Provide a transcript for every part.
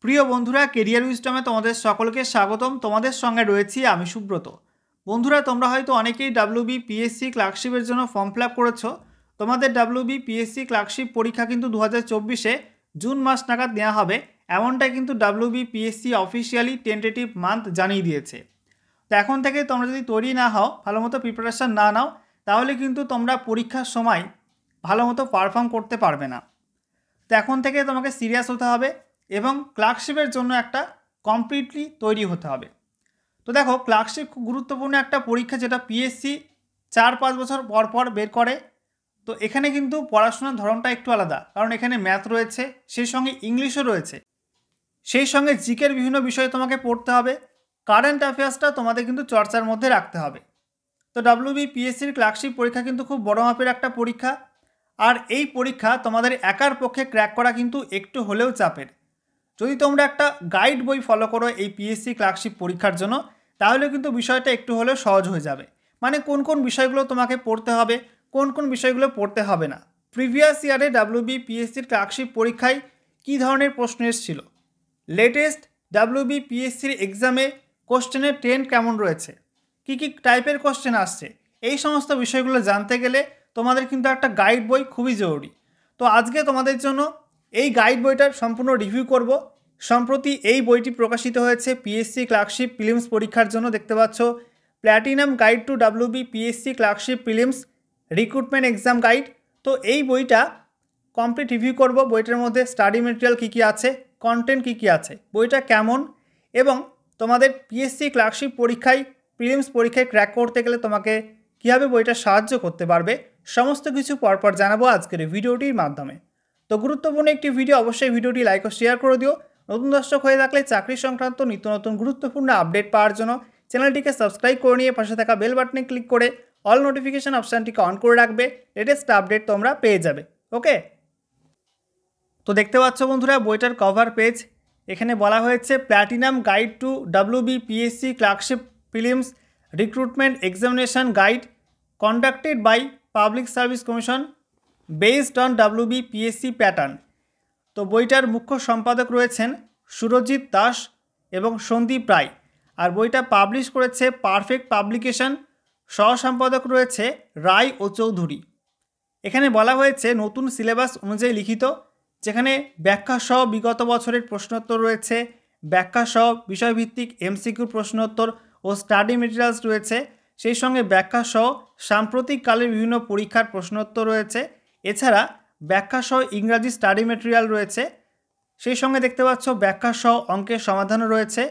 প্রিয় বন্ধুরা, কেরিয়ার উইজডমে তোমাদের সকলকে স্বাগতম। তোমাদের সঙ্গে রয়েছি আমি সুব্রত। বন্ধুরা, তোমরা হয়তো অনেকেই WBPSC ক্লার্কশিপের জন্য ফর্ম ফিল আপ করেছো। তোমাদের WBPSC ক্লার্কশিপ পরীক্ষা কিন্তু 2024-এ জুন মাস নাগাদ নেওয়া হবে, এমনটাই কিন্তু WBPSC অফিসিয়ালি টেন্টেটিভ মান্থ জানিয়ে দিয়েছে। তো এখন থেকে তোমরা যদি তৈরি না হও, ভালো মতো প্রিপারেশান না নাও, তাহলে কিন্তু তোমরা পরীক্ষার সময় ভালো মতো পারফর্ম করতে পারবে না। তো এখন থেকে তোমাকে সিরিয়াস হতে হবে এবং ক্লার্কশিপের জন্য একটা কমপ্লিটলি তৈরি হতে হবে। তো দেখো, ক্লার্কশিপ খুব গুরুত্বপূর্ণ একটা পরীক্ষা, যেটা পিএসসি 4-5 বছর পর পর বের করে। তো এখানে কিন্তু পড়াশোনার ধরনটা একটু আলাদা, কারণ এখানে ম্যাথ রয়েছে, সেই সঙ্গে ইংলিশও রয়েছে, সেই সঙ্গে জিকের বিভিন্ন বিষয় তোমাকে পড়তে হবে। কারেন্ট অ্যাফেয়ার্সটা তোমাদের কিন্তু চর্চার মধ্যে রাখতে হবে। তো WBPSCর ক্লার্কশিপ পরীক্ষা কিন্তু খুব বড় মাপের একটা পরীক্ষা, আর এই পরীক্ষা তোমাদের একার পক্ষে ক্র্যাক করা কিন্তু একটু হলেও চাপের। যদি তোমরা একটা গাইড বই ফলো করো এই পিএসসি ক্লার্কশিপ পরীক্ষার জন্য, তাহলে কিন্তু বিষয়টা একটু হলেও সহজ হয়ে যাবে। মানে কোন কোন বিষয়গুলো তোমাকে পড়তে হবে, কোন কোন বিষয়গুলো পড়তে হবে না। প্রিভিয়াস ইয়ারে WBPSCর ক্লার্কশিপ পরীক্ষায় কী ধরনের প্রশ্ন এসেছিল, লেটেস্ট WBPSCর এক্সামে কোশ্চেনের ট্রেন্ড কেমন রয়েছে, কী কী টাইপের কোশ্চেন আসছে, এই সমস্ত বিষয়গুলো জানতে গেলে তোমাদের কিন্তু একটা গাইড বই খুবই জরুরি। তো আজকে তোমাদের জন্য এই গাইড বইটার সম্পূর্ণ রিভিউ করব। সম্প্রতি এই বইটি প্রকাশিত হয়েছে পিএসসি ক্লার্কশিপ প্রিলিমস পরীক্ষার জন্য। দেখতে পাচ্ছ, platinum guide to WBPSC clerkship prelims recruitment exam guide. তো এই বইটা কমপ্লিট রিভিউ করব। বইটার মধ্যে স্টাডি মেটেরিয়াল কী কী আছে, কন্টেন্ট কী কী আছে, বইটা কেমন, এবং তোমাদের পিএসসি ক্লার্কশিপ পরীক্ষায় প্রিলিমস পরীক্ষায় ক্র্যাক করতে গেলে তোমাকে কীভাবে বইটা সাহায্য করতে পারবে, সমস্ত কিছু পরপর জানাবো আজকের ভিডিওটির মাধ্যমে। তো গুরুত্বপূর্ণ একটি ভিডিও, অবশ্যই ভিডিওটি লাইক ও শেয়ার করে দিও। নতুন দর্শক হয়ে থাকলে চাকরি সংক্রান্ত নিত্য নতুন গুরুত্বপূর্ণ আপডেট পাওয়ার জন্য চ্যানেলটিকে সাবস্ক্রাইব করে নিয়ে পাশে থাকা বেল বাটনে ক্লিক করে অল নোটিফিকেশন অপশানটিকে অন করে রাখবে। লেটেস্ট আপডেট তোমরা পেয়ে যাবে। ওকে, তো দেখতে পাচ্ছ বন্ধুরা, বইটার কভার পেজ। এখানে বলা হয়েছে platinum guide to WBPSC clerkship prelims recruitment examination guide conducted by public service commission based on WBPSC pattern. তো বইটার মুখ্য সম্পাদক রয়েছেন সুরজিৎ দাস এবং সন্দীপ রায়, আর বইটা পাবলিশ করেছে পারফেক্ট পাবলিকেশন। সহ সম্পাদক রয়েছে রায় ও চৌধুরী। এখানে বলা হয়েছে নতুন সিলেবাস অনুযায়ী লিখিত, যেখানে ব্যাখ্যাসহ বিগত বছরের প্রশ্নোত্তর রয়েছে, ব্যাখ্যাসহ বিষয়ভিত্তিক MCQ প্রশ্নোত্তর ও স্টাডি মেটেরিয়ালস রয়েছে, সেই সঙ্গে ব্যাখ্যাসহ সাম্প্রতিক কালের বিভিন্ন পরীক্ষার প্রশ্নোত্তর রয়েছে। এছাড়া ব্যাখ্যাসহ ইংরাজি স্টাডি মেটেরিয়াল রয়েছে, সেই সঙ্গে দেখতে পাচ্ছ ব্যাখ্যাসহ অঙ্কের সমাধানও রয়েছে।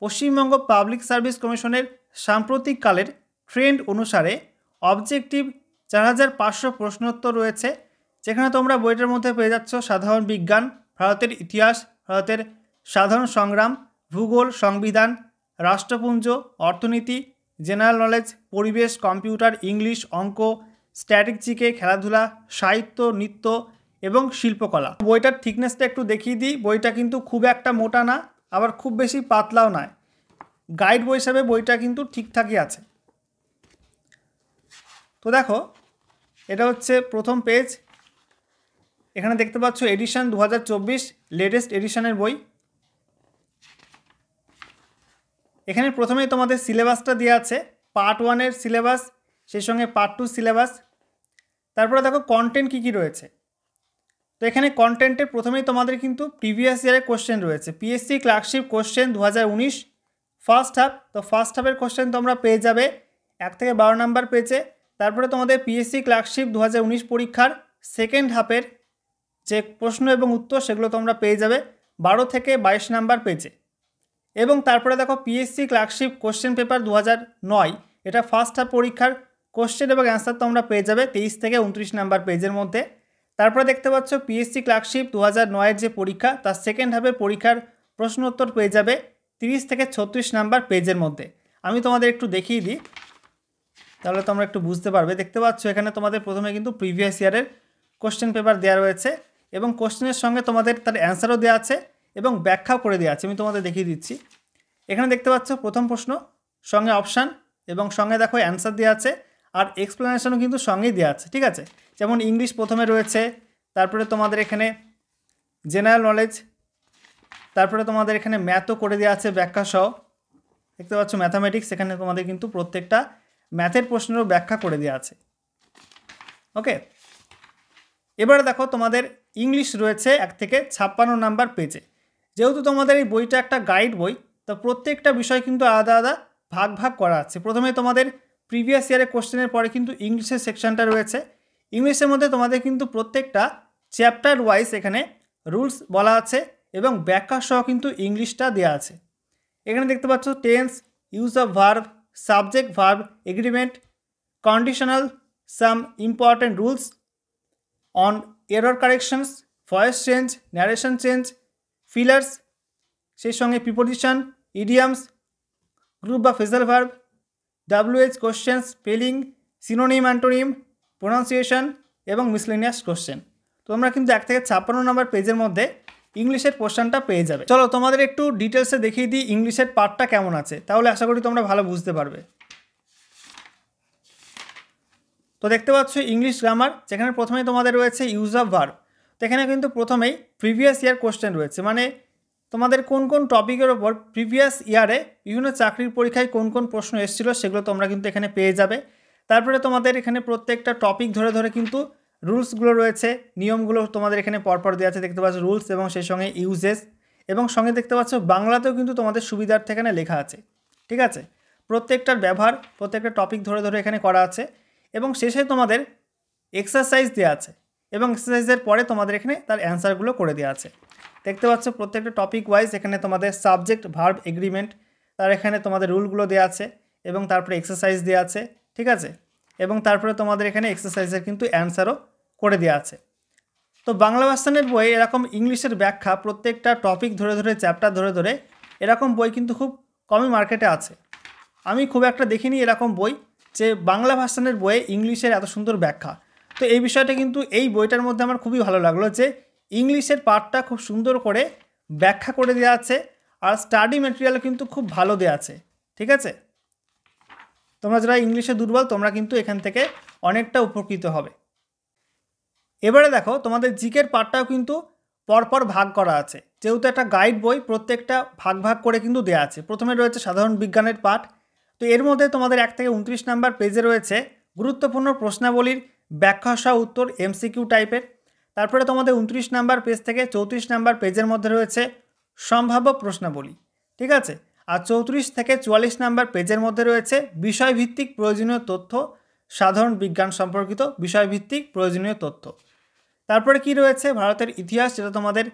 পশ্চিমবঙ্গ পাবলিক সার্ভিস কমিশনের সাম্প্রতিক কালের ট্রেন্ড অনুসারে অবজেক্টিভ 4500 প্রশ্নোত্তর রয়েছে, যেখানে তোমরা বইটার মধ্যে পেয়ে যাচ্ছ সাধারণ বিজ্ঞান, ভারতের ইতিহাস, ভারতের সাধারণ সংগ্রাম, ভূগোল, সংবিধান, রাষ্ট্রপুঞ্জ, অর্থনীতি, জেনারেল নলেজ, পরিবেশ, কম্পিউটার, ইংলিশ, অঙ্ক, স্ট্যাটিক জিকে, খেলাধুলা, সাহিত্য, নৃত্য এবং শিল্পকলা। বইটার থিকনেসটা একটু দেখিয়ে দিই। বইটা কিন্তু খুব একটা মোটা না, আবার খুব বেশি পাতলাও নয়। গাইড বই হিসাবে বইটা কিন্তু ঠিকঠাকই আছে। তো দেখো, এটা হচ্ছে প্রথম পেজ। এখানে দেখতে পাচ্ছ এডিশন 2024 লেটেস্ট এডিশনের বই। এখানে প্রথমেই তোমাদের সিলেবাসটা দেওয়া আছে, পার্ট 1-এর সিলেবাস, সেই সঙ্গে পার্ট 2 সিলেবাস। তারপরে দেখো কন্টেন্ট কী কী রয়েছে। তো এখানে কন্টেন্টের প্রথমেই তোমাদের কিন্তু প্রিভিয়াস ইয়ারের কোশ্চেন রয়েছে। PSC clerkship question 2019 first half. তো ফার্স্ট হাফের কোশ্চেন তোমরা পেয়ে যাবে 1 থেকে 12 নাম্বার পেজে। তারপরে তোমাদের পিএসসি ক্লার্কশিপ 2019 পরীক্ষার সেকেন্ড হাফের যে প্রশ্ন এবং উত্তর, সেগুলো তোমরা পেয়ে যাবে 12 থেকে 22 নাম্বার পেজে। এবং তারপরে দেখো পিএসসি ক্লার্কশিপ কোশ্চেন পেপার 2009, এটা ফার্স্ট হাফ পরীক্ষার কোশ্চেন এবং অ্যান্সার তোমরা পেয়ে যাবে 23 থেকে 29 নাম্বার পেজের মধ্যে। তারপরে দেখতে পাচ্ছ পিএসসি ক্লার্কশিপ 2009-এর যে পরীক্ষা, তার সেকেন্ড হাফের পরীক্ষার প্রশ্ন উত্তর পেয়ে যাবে 30 থেকে 36 নাম্বার পেজের মধ্যে। আমি তোমাদের একটু দেখিয়ে দিই, তাহলে তোমরা একটু বুঝতে পারবে। দেখতে পাচ্ছ এখানে তোমাদের প্রথমে কিন্তু প্রিভিয়াস ইয়ারের কোশ্চেন পেপার দেওয়া রয়েছে, এবং কোশ্চেনের সঙ্গে তোমাদের তার অ্যান্সারও দেওয়া আছে এবং ব্যাখ্যাও করে দেওয়া আছে। আমি তোমাদের দেখিয়ে দিচ্ছি। এখানে দেখতে পাচ্ছ প্রথম প্রশ্ন, সঙ্গে অপশান, এবং সঙ্গে দেখো অ্যান্সার দেওয়া আছে, আর এক্সপ্লেনেশনও কিন্তু সঙ্গেই দেওয়া আছে। ঠিক আছে, যেমন ইংলিশ প্রথমে রয়েছে, তারপরে তোমাদের এখানে জেনারেল নলেজ, তারপরে তোমাদের এখানে ম্যাথও করে দেওয়া আছে ব্যাখ্যা সহ, দেখতে পাচ্ছ ম্যাথামেটিক্স, এখানে তোমাদের কিন্তু প্রত্যেকটা ম্যাথের প্রশ্নেরও ব্যাখ্যা করে দেওয়া আছে। ওকে, এবারে দেখো তোমাদের ইংলিশ রয়েছে 1 থেকে 56 নাম্বার পেজে। যেহেতু তোমাদের এই বইটা একটা গাইড বই, তো প্রত্যেকটা বিষয় কিন্তু আলাদা আলাদা ভাগ ভাগ করা আছে। প্রথমে তোমাদের প্রিভিয়াস ইয়ারের কোশ্চেনের পরে কিন্তু ইংলিশের সেকশনটা রয়েছে। ইংলিশের মধ্যে তোমাদের কিন্তু প্রত্যেকটা চ্যাপ্টার ওয়াইজ এখানে রুলস বলা আছে এবং ব্যাখ্যা সহ কিন্তু ইংলিশটা দেওয়া আছে। এখানে দেখতে পাচ্ছ tense, use of verb, subject verb, agreement, conditional, some important rules on error corrections, voice change, narration change, fillers, সেই সঙ্গে প্রিপোজিশন, ইডিয়ামস, গ্রুপ বা phrasal verb, WH question, spelling, synonym antonym, pronunciation এবং মিসলেনিয়াস কোশ্চেন। তো তোমরা কিন্তু 1 থেকে 56 নম্বর পেজের মধ্যে ইংলিশের পোর্শনটা পেয়ে যাবে। চলো তোমাদের একটু ডিটেলসে দেখিয়ে দিই ইংলিশের পার্টটা কেমন আছে, তাহলে আশা করি তোমরা ভালো বুঝতে পারবে। তো দেখতে পাচ্ছ ইংলিশ গ্রামার, যেখানে প্রথমেই তোমাদের রয়েছে ইউজ অফ ভার্ব। তো এখানে কিন্তু প্রথমেই প্রিভিয়াস ইয়ার কোশ্চেন রয়েছে, মানে তোমাদের কোন কোন টপিকের ওপর প্রিভিয়াস ইয়ারে বিভিন্ন চাকরির পরীক্ষায় কোন কোন প্রশ্ন এসেছিল সেগুলো তোমরা কিন্তু এখানে পেয়ে যাবে। তারপরে তোমাদের এখানে প্রত্যেকটা টপিক ধরে ধরে কিন্তু রুলসগুলো রয়েছে, নিয়মগুলো তোমাদের এখানে পরপর দেওয়া আছে, দেখতে পাচ্ছ রুলস এবং সেই সঙ্গে ইউজেস, এবং সঙ্গে দেখতে পাচ্ছ বাংলাতেও কিন্তু তোমাদের সুবিধার্থে এখানে লেখা আছে। ঠিক আছে, প্রত্যেকটার ব্যবহার প্রত্যেকটা টপিক ধরে ধরে এখানে করা আছে এবং শেষে তোমাদের এক্সারসাইজ দেওয়া আছে এবং এক্সারসাইজের পরে তোমাদের এখানে তার অ্যান্সারগুলো করে দেওয়া আছে। দেখতে পাচ্ছ প্রত্যেকটা টপিক ওয়াইজ এখানে তোমাদের সাবজেক্ট ভার্ব এগ্রিমেন্ট, তার এখানে তোমাদের রুলগুলো দেওয়া আছে এবং তারপরে এক্সারসাইজ দেওয়া আছে। ঠিক আছে, এবং তারপরে তোমাদের এখানে এক্সারসাইজের কিন্তু অ্যান্সারও করে দেওয়া আছে। তো বাংলা ভার্সনের বই এরকম ইংলিশের ব্যাখ্যা প্রত্যেকটা টপিক ধরে ধরে চ্যাপ্টার ধরে ধরে এরকম বই কিন্তু খুব কমই মার্কেটে আছে। আমি খুব একটা দেখিনি এরকম বই যে বাংলা ভার্সনের বইয়ে ইংলিশের এত সুন্দর ব্যাখ্যা। তো এই বিষয়টা কিন্তু এই বইটার মধ্যে আমার খুবই ভালো লাগলো যে ইংলিশের পার্টটা খুব সুন্দর করে ব্যাখ্যা করে দেওয়া আছে আর স্টাডি ম্যাটেরিয়াল কিন্তু খুব ভালো দেওয়া আছে। ঠিক আছে, তোমরা যারা ইংলিশে দুর্বল তোমরা কিন্তু এখান থেকে অনেকটা উপকৃত হবে। এবারে দেখো তোমাদের জিকের পার্টটাও কিন্তু পরপর ভাগ করা আছে, যেহেতু একটা গাইড বই প্রত্যেকটা ভাগ ভাগ করে কিন্তু দেওয়া আছে। প্রথমে রয়েছে সাধারণ বিজ্ঞানের পাঠ, তো এর মধ্যে তোমাদের 1 থেকে 29 নাম্বার পেজে রয়েছে গুরুত্বপূর্ণ প্রশ্নাবলীর ব্যাখ্যা সহ উত্তর MCQ টাইপের। তারপরে তোমাদের 29 নাম্বার পেজ থেকে 34 নাম্বার পেজের মধ্যে রয়েছে সম্ভাব্য প্রশ্নাবলী। ঠিক আছে, আর 34 থেকে 44 নাম্বার পেজের মধ্যে রয়েছে বিষয়ভিত্তিক প্রয়োজনীয় তথ্য, সাধারণ বিজ্ঞান সম্পর্কিত বিষয়ভিত্তিক প্রয়োজনীয় তথ্য। তারপরে কি রয়েছে ভারতের ইতিহাস, যেটা তোমাদের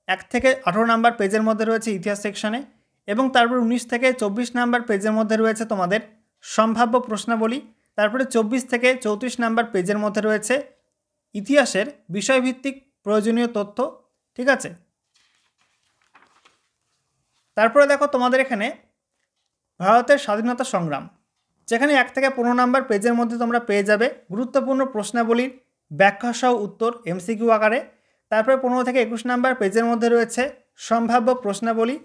1 থেকে 18 নাম্বার পেজের মধ্যে রয়েছে ইতিহাস সেকশনে, এবং তারপর 19 থেকে 24 নাম্বার পেজের মধ্যে রয়েছে তোমাদের সম্ভাব্য প্রশ্নাবলী। তারপরে 24 থেকে 34 নাম্বার পেজের মধ্যে রয়েছে ইতিহাসের বিষয়ভিত্তিক প্রয়োজনীয় তথ্য। ঠিক আছে, তারপরে দেখো তোমাদের এখানে ভারতের স্বাধীনতা সংগ্রাম, যেখানে 1 থেকে 15 নাম্বার পেজের মধ্যে তোমরা পেয়ে যাবে গুরুত্বপূর্ণ প্রশ্নাবলীর ব্যাখ্যা সহ উত্তর MCQ আকারে। তারপরে 15 থেকে 21 নাম্বার পেজের মধ্যে রয়েছে সম্ভাব্য প্রশ্নাবলী।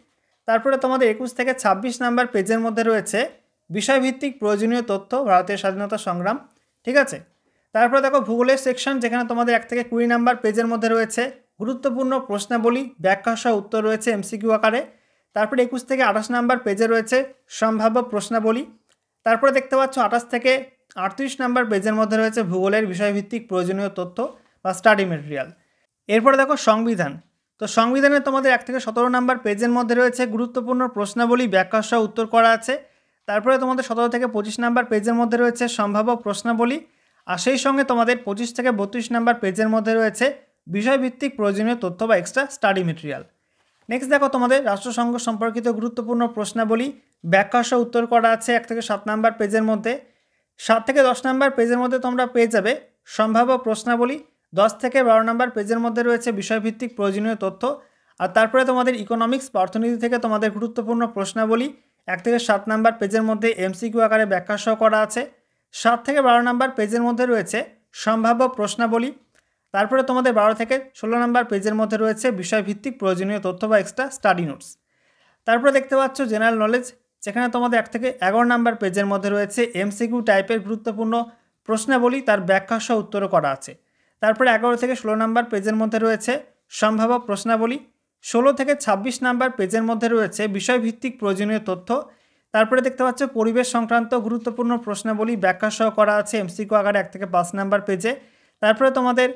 তারপরে তোমাদের 21 থেকে 26 নাম্বার পেজের মধ্যে রয়েছে বিষয়ভিত্তিক প্রয়োজনীয় তথ্য ভারতের স্বাধীনতা সংগ্রাম। ঠিক আছে, তারপরে দেখো ভূগোলের সেকশন, যেখানে তোমাদের 1 থেকে 20 নাম্বার পেজের মধ্যে রয়েছে গুরুত্বপূর্ণ প্রশ্নাবলী ব্যাখ্যা সহ উত্তর রয়েছে MCQ আকারে। তারপরে 21 থেকে 28 নাম্বার পেজে রয়েছে সম্ভাব্য প্রশ্নাবলী। তারপরে দেখতে পাচ্ছ 28 থেকে 38 নাম্বার পেজের মধ্যে রয়েছে ভূগোলের বিষয়ভিত্তিক প্রয়োজনীয় তথ্য বা স্টাডি ম্যাটেরিয়াল। এরপরে দেখো সংবিধান, তো সংবিধানে তোমাদের 1 থেকে 17 নাম্বার পেজের মধ্যে রয়েছে গুরুত্বপূর্ণ প্রশ্নাবলী ব্যাখ্যা সহ উত্তর করা আছে। তারপরে তোমাদের 17 থেকে 25 নাম্বার পেজের মধ্যে রয়েছে সম্ভাব্য প্রশ্নাবলী, আর সেই সঙ্গে তোমাদের 25 থেকে 32 নাম্বার পেজের মধ্যে রয়েছে বিষয়ভিত্তিক প্রয়োজনীয় তথ্য বা এক্সট্রা স্টাডি ম্যাটেরিয়াল। নেক্সট দেখো তোমাদের রাষ্ট্রসংঘ সম্পর্কিত গুরুত্বপূর্ণ প্রশ্নাবলী ব্যাখ্যা সহ উত্তর করা আছে 1 থেকে 7 নাম্বার পেজের মধ্যে। 7 থেকে 10 নাম্বার পেজের মধ্যে তোমরা পেয়ে যাবে সম্ভাব্য প্রশ্নাবলী। 10 থেকে 12 নাম্বার পেজের মধ্যে রয়েছে বিষয়ভিত্তিক প্রয়োজনীয় তথ্য। আর তারপরে তোমাদের ইকোনমিক্স বা অর্থনীতি থেকে তোমাদের গুরুত্বপূর্ণ প্রশ্নাবলী 1 থেকে 7 নাম্বার পেজের মধ্যে MCQ আকারে ব্যাখ্যা সহ করা আছে। 7 থেকে 12 নাম্বার পেজের মধ্যে রয়েছে সম্ভাব্য প্রশ্নাবলী। তারপরে তোমাদের 12 থেকে 16 নাম্বার পেজের মধ্যে রয়েছে বিষয়ভিত্তিক প্রয়োজনীয় তথ্য বা এক্সট্রা স্টাডি নোটস। তারপরে দেখতে পাচ্ছ জেনারেল নলেজ, যেখানে তোমাদের 1 থেকে 11 নাম্বার পেজের মধ্যে রয়েছে MCQ টাইপের গুরুত্বপূর্ণ প্রশ্নাবলী, তার ব্যাখ্যা সহ উত্তরও করা আছে। তারপরে 11 থেকে 16 নাম্বার পেজের মধ্যে রয়েছে সম্ভাব্য প্রশ্নাবলী। 16 থেকে 26 নাম্বার পেজের মধ্যে রয়েছে বিষয়ভিত্তিক প্রয়োজনীয় তথ্য। তারপরে দেখতে পাচ্ছ পরিবেশ সংক্রান্ত গুরুত্বপূর্ণ প্রশ্নাবলী ব্যাখ্যা সহ করা আছে এমসিকিউ আকারে 1 থেকে 5 নাম্বার পেজে। তারপরে তোমাদের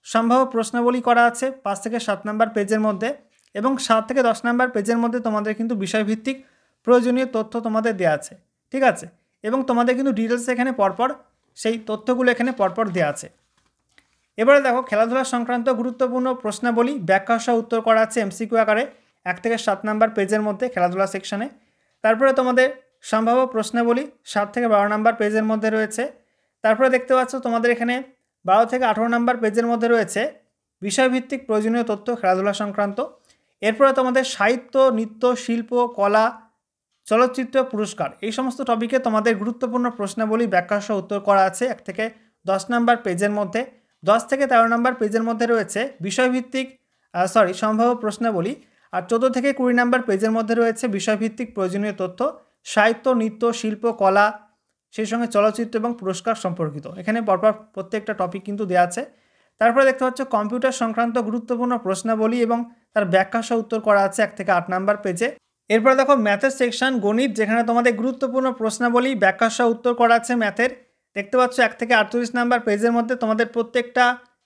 সম্ভাব্য প্রশ্নাবলী করা আছে 5 থেকে 7 নাম্বার পেজের মধ্যে, এবং 7 থেকে 10 নাম্বার পেজের মধ্যে তোমাদের কিন্তু বিষয়ভিত্তিক প্রয়োজনীয় তথ্য তোমাদের দেওয়া আছে, ঠিক আছে। এবং তোমাদের কিন্তু ডিটেলস এখানে পরপর সেই তথ্যগুলো এখানে পরপর দেওয়া আছে। এবারে দেখো খেলাধুলা সংক্রান্ত গুরুত্বপূর্ণ প্রশ্নাবলী ব্যাখ্যা সহ উত্তর করা আছে এমসিকিউ আকারে 1 থেকে 7 নাম্বার পেজের মধ্যে খেলাধুলা সেকশনে। তারপরে তোমাদের সম্ভাব্য প্রশ্নাবলী 7 থেকে 12 নাম্বার পেজের মধ্যে রয়েছে। তারপরে দেখতে পাচ্ছ তোমাদের এখানে 12 থেকে 18 নাম্বার পেজের মধ্যে রয়েছে বিষয়ভিত্তিক প্রয়োজনীয় তথ্য খেলাধুলা সংক্রান্ত। এরপরে তোমাদের সাহিত্য, নৃত্য, শিল্প, কলা, চলচ্চিত্র, পুরস্কার এই সমস্ত টপিকে তোমাদের গুরুত্বপূর্ণ প্রশ্নাবলী ব্যাখ্যা সহ উত্তর করা আছে 1 থেকে 10 নাম্বার পেজের মধ্যে। 10 থেকে 13 নাম্বার পেজের মধ্যে রয়েছে বিষয়ভিত্তিক সম্ভাব্য প্রশ্নাবলী, আর 14 থেকে 20 নাম্বার পেজের মধ্যে রয়েছে বিষয়ভিত্তিক প্রয়োজনীয় তথ্য সাহিত্য, নৃত্য, শিল্প, কলা, সেই সঙ্গে চলচ্চিত্র এবং পুরস্কার সম্পর্কিত। এখানে পরপর প্রত্যেকটা টপিক কিন্তু দেওয়া আছে। তারপরে দেখতে পাচ্ছ কম্পিউটার সংক্রান্ত গুরুত্বপূর্ণ প্রশ্নাবলী এবং তার ব্যাখ্যা সহ উত্তর করা আছে 1 থেকে 8 নাম্বার পেজে। এরপরে দেখো ম্যাথের সেকশন গণিত, যেখানে তোমাদের গুরুত্বপূর্ণ প্রশ্নাবলী ব্যাখ্যা সহ উত্তর করা আছে ম্যাথের। দেখতে পাচ্ছ 1 থেকে 38 নাম্বার পেজের মধ্যে তোমাদের প্রত্যেকটা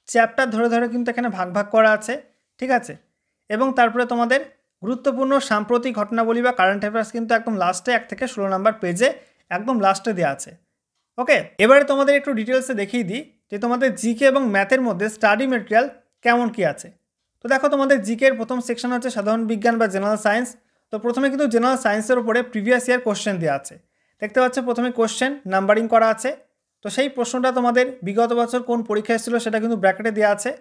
চ্যাপ্টার ধরে ধরে কিন্তু এখানে ভাগ ভাগ করা আছে, ঠিক আছে। এবং তারপরে তোমাদের গুরুত্বপূর্ণ সাম্প্রতিক ঘটনাবলী বা কারেন্ট অ্যাফেয়ার্স কিন্তু একদম লাস্টে 1 থেকে 16 নাম্বার পেজে একদম লাস্টে দেওয়া আছে। ওকে, এবারে তোমাদের একটু ডিটেলসে দেখিয়ে দিই যে তোমাদের জিকে এবং ম্যাথের মধ্যে স্টাডি মেটেরিয়াল কেমন কি আছে। তো দেখো তোমাদের জিকের প্রথম সেকশন হচ্ছে সাধারণ বিজ্ঞান বা জেনারেল সায়েন্স। তো প্রথমে কিন্তু জেনারেল সায়েন্সের উপরে প্রিভিয়াস ইয়ার কোশ্চেন দেওয়া আছে। দেখতে পাচ্ছ প্রথমে কোশ্চেন নাম্বারিং করা আছে। তো সেই প্রশ্নটা তোমাদের বিগত বছর কোন পরীক্ষা এসেছিলো সেটা কিন্তু ব্র্যাকেটে দেওয়া আছে।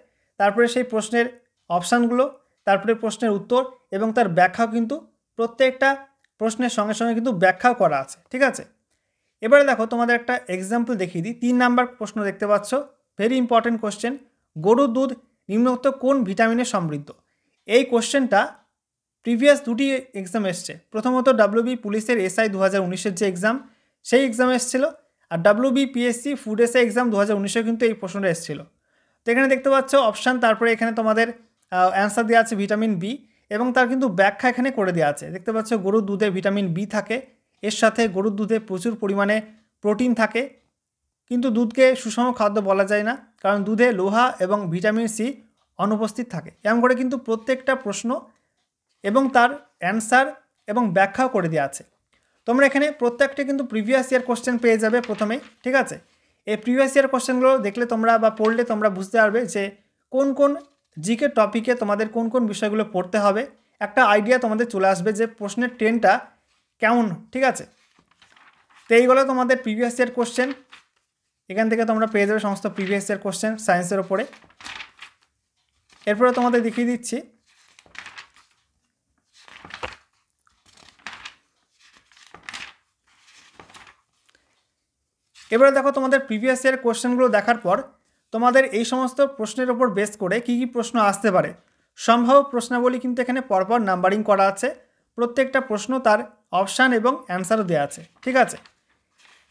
তারপরে সেই প্রশ্নের অপশানগুলো, তারপরে প্রশ্নের উত্তর এবং তার ব্যাখ্যাও কিন্তু প্রত্যেকটা প্রশ্নের সঙ্গে সঙ্গে কিন্তু ব্যাখ্যাও করা আছে, ঠিক আছে। এবারে দেখো তোমাদের একটা এক্সাম্পল দেখিয়ে দিই। 3 নাম্বার প্রশ্ন দেখতে পাচ্ছ, ভেরি ইম্পর্টেন্ট কোশ্চেন। গরুর দুধ নিম্নোক্ত কোন ভিটামিনে সমৃদ্ধ? এই কোশ্চেনটা প্রিভিয়াস দুটি এক্সাম এসছে। প্রথমত ডাব্লিউবি পুলিশের এসআই 2019-এর যে এক্সাম, সেই এক্সাম এসেছিলো। আর WB PSC food SI exam 2019-এ কিন্তু এই প্রশ্নটা এসেছিলো। তো এখানে দেখতে পাচ্ছ অপশান, তারপরে এখানে তোমাদের অ্যান্সার দেওয়া আছে ভিটামিন বি, এবং তার কিন্তু ব্যাখ্যা এখানে করে দেওয়া আছে। দেখতে পাচ্ছ গরুর দুধে ভিটামিন বি থাকে, এর সাথে গরুর দুধে প্রচুর পরিমাণে প্রোটিন থাকে, কিন্তু দুধকে সুষম খাদ্য বলা যায় না, কারণ দুধে লোহা এবং ভিটামিন সি অনুপস্থিত থাকে। এমন করে কিন্তু প্রত্যেকটা প্রশ্ন এবং তার অ্যান্সার এবং ব্যাখ্যাও করে দেওয়া আছে। তোমরা এখানে প্রত্যেকটা কিন্তু প্রিভিয়াস ইয়ার কোশ্চেন পেয়ে যাবে প্রথমে, ঠিক আছে। এই প্রিভিয়াস ইয়ার কোশ্চেনগুলো দেখলে তোমরা বা পড়লে তোমরা বুঝতে পারবে যে কোন কোন জিকে টপিকে তোমাদের কোন কোন বিষয়গুলো পড়তে হবে। একটা আইডিয়া তোমাদের চলে আসবে যে প্রশ্নের ট্রেনটা কেমন, ঠিক আছে। তো এইগুলো তোমাদের প্রিভিয়াস ইয়ার কোশ্চেন, এখান থেকে তোমরা পেয়ে যাবে সমস্ত প্রিভিয়াস ইয়ার কোশ্চেন সায়েন্সের ওপরে। এরপরে তোমাদের দেখিয়ে দিচ্ছি এবারে দেখো তোমাদের প্রিভিয়াস ইয়ার কোশ্চেনগুলো দেখার পর তোমাদের এই সমস্ত প্রশ্নের ওপর বেস করে কী কী প্রশ্ন আসতে পারে সম্ভাব্য প্রশ্নাবলী কিন্তু এখানে পরপর নাম্বারিং করা আছে। প্রত্যেকটা প্রশ্ন তার অপশান এবং অ্যান্সারও দেওয়া আছে, ঠিক আছে।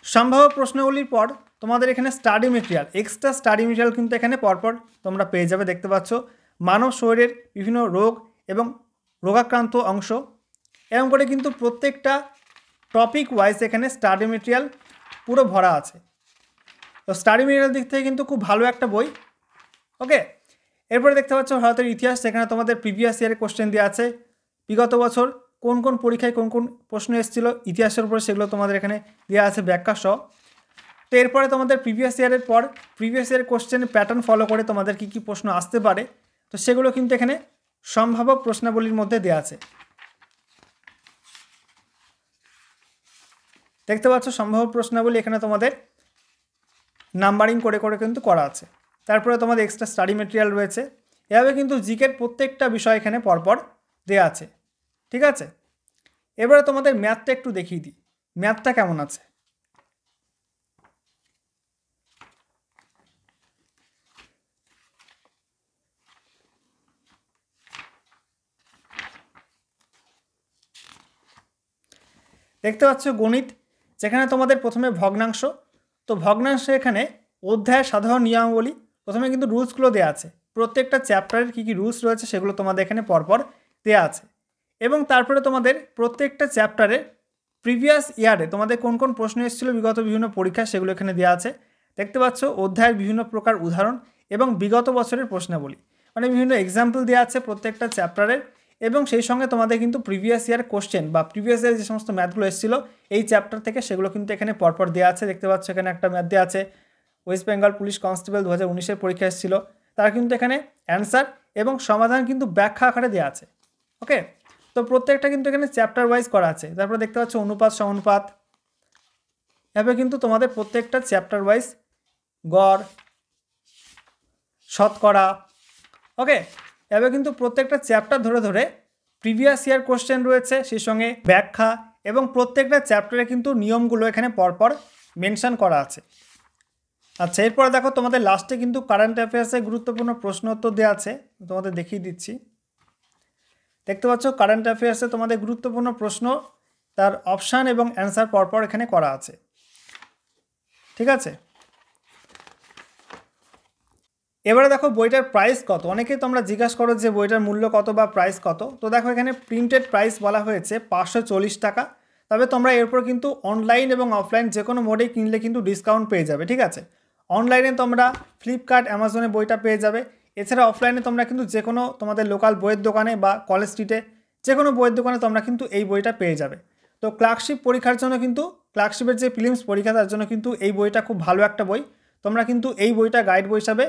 সম্ভাব্য প্রশ্নগুলির পর তোমাদের এখানে study material, extra study material কিন্তু এখানে পরপর তোমরা পেয়ে যাবে। দেখতে পাচ্ছ মানব শরীরের বিভিন্ন রোগ এবং রোগাক্রান্ত অংশ, এরকম করে কিন্তু প্রত্যেকটা টপিক ওয়াইজ এখানে স্টাডি মেটেরিয়াল পুরো ভরা আছে। তো স্টাডি মেটেরিয়াল দিক থেকে কিন্তু খুব ভালো একটা বই। ওকে, এরপরে দেখতে পাচ্ছ ভারতের ইতিহাস, সেখানে তোমাদের প্রিভিয়াস ইয়ারে কোশ্চেন দেওয়া আছে। বিগত বছর কোন কোন পরীক্ষায় কোন কোন প্রশ্ন এসেছিল ইতিহাসের উপরে, সেগুলো তোমাদের এখানে দেওয়া আছে ব্যাখ্যা সহ। তো এরপরে তোমাদের প্রিভিয়াস ইয়ারের পর প্রিভিয়াস ইয়ারের কোশ্চেন প্যাটার্ন ফলো করে তোমাদের কী কী প্রশ্ন আসতে পারে, তো সেগুলো কিন্তু এখানে সম্ভাব্য প্রশ্নাবলীর মধ্যে দেওয়া আছে। দেখতে পাচ্ছ সম্ভাব্য প্রশ্নাবলী এখানে তোমাদের নাম্বারিং করে করে কিন্তু করা আছে। তারপরে তোমাদের এক্সট্রা স্টাডি মেটেরিয়াল রয়েছে। এভাবে কিন্তু জিকের প্রত্যেকটা বিষয় এখানে পরপর দেওয়া আছে, ঠিক আছে। এবারে তোমাদের ম্যাথটা একটু দেখিয়ে দিই, ম্যাথটা কেমন আছে। দেখতে পাচ্ছ গণিত, যেখানে তোমাদের প্রথমে ভগ্নাংশ। তো ভগ্নাংশে এখানে অধ্যায়ের সাধারণ নিয়মাবলী, প্রথমে কিন্তু রুলসগুলো দেওয়া আছে। প্রত্যেকটা চ্যাপ্টারের কী কী রুলস রয়েছে সেগুলো তোমাদের এখানে পরপর দেওয়া আছে। এবং তারপরে তোমাদের প্রত্যেকটা চ্যাপ্টারে প্রিভিয়াস ইয়ারে তোমাদের কোন কোন প্রশ্ন এসেছিলো বিগত বিভিন্ন পরীক্ষা সেগুলো এখানে দেওয়া আছে। দেখতে পাচ্ছ অধ্যায়ের বিভিন্ন প্রকার উদাহরণ এবং বিগত বছরের প্রশ্নাবলী, মানে বিভিন্ন এক্সাম্পল দেওয়া আছে প্রত্যেকটা চ্যাপ্টারের। এবং সেই সঙ্গে তোমাদের কিন্তু প্রিভিয়াস ইয়ার কোশ্চেন বা প্রিভিয়াস ইয়ার যে সমস্ত ম্যাথগুলো এসেছিলো এই চ্যাপ্টার থেকে সেগুলো কিন্তু এখানে পরপর দেওয়া আছে। দেখতে পাচ্ছ এখানে একটা ম্যাথ দেওয়া আছে, ওয়েস্ট বেঙ্গল পুলিশ কনস্টেবল 2019-এর পরীক্ষা এসেছিলো, তার কিন্তু এখানে অ্যান্সার এবং সমাধান কিন্তু ব্যাখ্যা আকারে দেওয়া আছে। ওকে, তো প্রত্যেকটা কিন্তু এখানে চ্যাপ্টার ওয়াইজ করা আছে। তারপরে দেখতে পাচ্ছ অনুপাত সমানুপাত, এভাবে কিন্তু তোমাদের প্রত্যেকটা চ্যাপ্টার ওয়াইজ গড়, শতকরা, ওকে, এভাবে কিন্তু প্রত্যেকটা চ্যাপ্টার ধরে ধরে প্রিভিয়াস ইয়ার কোশ্চেন রয়েছে, সেই সঙ্গে ব্যাখ্যা এবং প্রত্যেকটা চ্যাপ্টারে কিন্তু নিয়মগুলো এখানে পরপর মেনশন করা আছে। আচ্ছা, এরপরে দেখো তোমাদের লাস্টে কিন্তু কারেন্ট অ্যাফেয়ার্সে গুরুত্বপূর্ণ প্রশ্ন উত্তর দেওয়া আছে, তোমাদের দেখিয়ে দিচ্ছি। দেখতে পাচ্ছ কারেন্ট অ্যাফেয়ার্সে তোমাদের গুরুত্বপূর্ণ প্রশ্ন, তার অপশান এবং অ্যান্সার পরপর এখানে করা আছে। ঠিক আছে, এবারে দেখো বইটার প্রাইস কত। অনেকেই তোমরা জিজ্ঞাসা করো যে বইটার মূল্য কত বা প্রাইস কত। তো দেখো এখানে প্রিন্টেড প্রাইস বলা হয়েছে 540 টাকা। তবে তোমরা এরপর কিন্তু অনলাইন এবং অফলাইন যে কোনো মোডেই কিনলে কিন্তু ডিসকাউন্ট পেয়ে যাবে। ঠিক আছে, অনলাইনে তোমরা ফ্লিপকার্ট, অ্যামাজনে বইটা পেয়ে যাবে। এছাড়া অফলাইনে তোমরা কিন্তু যে কোনো তোমাদের লোকাল বইয়ের দোকানে বা কলেজ স্ট্রিটে যে কোনো বইয়ের দোকানে তোমরা কিন্তু এই বইটা পেয়ে যাবে। তো ক্লার্কশিপ পরীক্ষার জন্য কিন্তু, ক্লার্কশিপের যে প্রিলিমস পরীক্ষা তার জন্য কিন্তু এই বইটা খুব ভালো একটা বই। তোমরা কিন্তু এই বইটা গাইড বই হিসাবে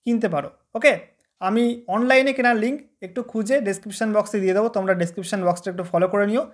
কিনতে পারো। ওকে, আমি অনলাইনে কেনার লিঙ্ক একটু খুঁজে ডেসক্রিপশন বক্সে দিয়ে দেবো, তোমরা ডেসক্রিপশন বক্সটা একটু ফলো করে নিও।